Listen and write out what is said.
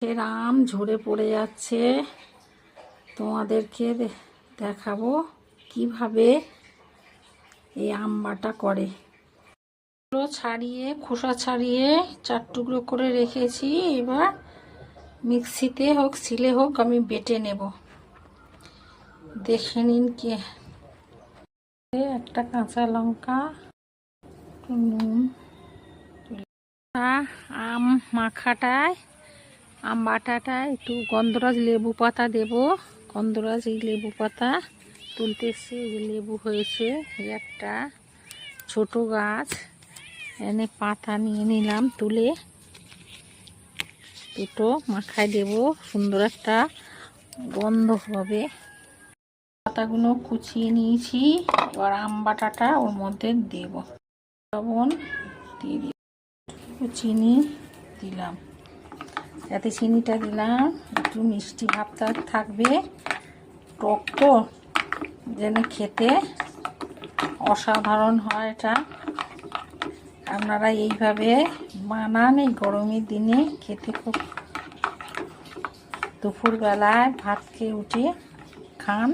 এর আম ঝরে পড়ে যাচ্ছে। তোমাদেরকে দেখাবো কিভাবে এই আম বাটা করে। ছাড়িয়ে খোসা ছাড়িয়ে 4 টুকরো করে রেখেছি। এবার মিক্সিতে হোক সিলে হোক আমি বেটে নেব। দেখে নিন কি, একটা কাঁচা লঙ্কা, নুন, আম মাখাটায় আম বাটাটায় একটু গন্ধরাজ লেবু পাতা দেব। গন্ধরাজ এই লেবু পাতা তুলতে এসে এই লেবু হয়েছে, এই একটা ছোট গাছ এনে পাতা নিয়ে নিলাম তুলে, দুটো মাখায় দেব, সুন্দর একটা গন্ধ হবে। পাতাগুলো কুচিয়ে নিয়েছি, এবার আম বাটাটা ওর মধ্যে দেব। লবণ দিয়ে দিই, চিনি দিলাম, যাতে চিনিটা দিলাম একটু মিষ্টি ভাবটা থাকবে, টক তো যেন খেতে অসাধারণ হয়। এটা আপনারা এইভাবে বানান, এই গরমের দিনে খেতে খুব, দুপুরবেলায় ভাত খেয়ে উঠে খান।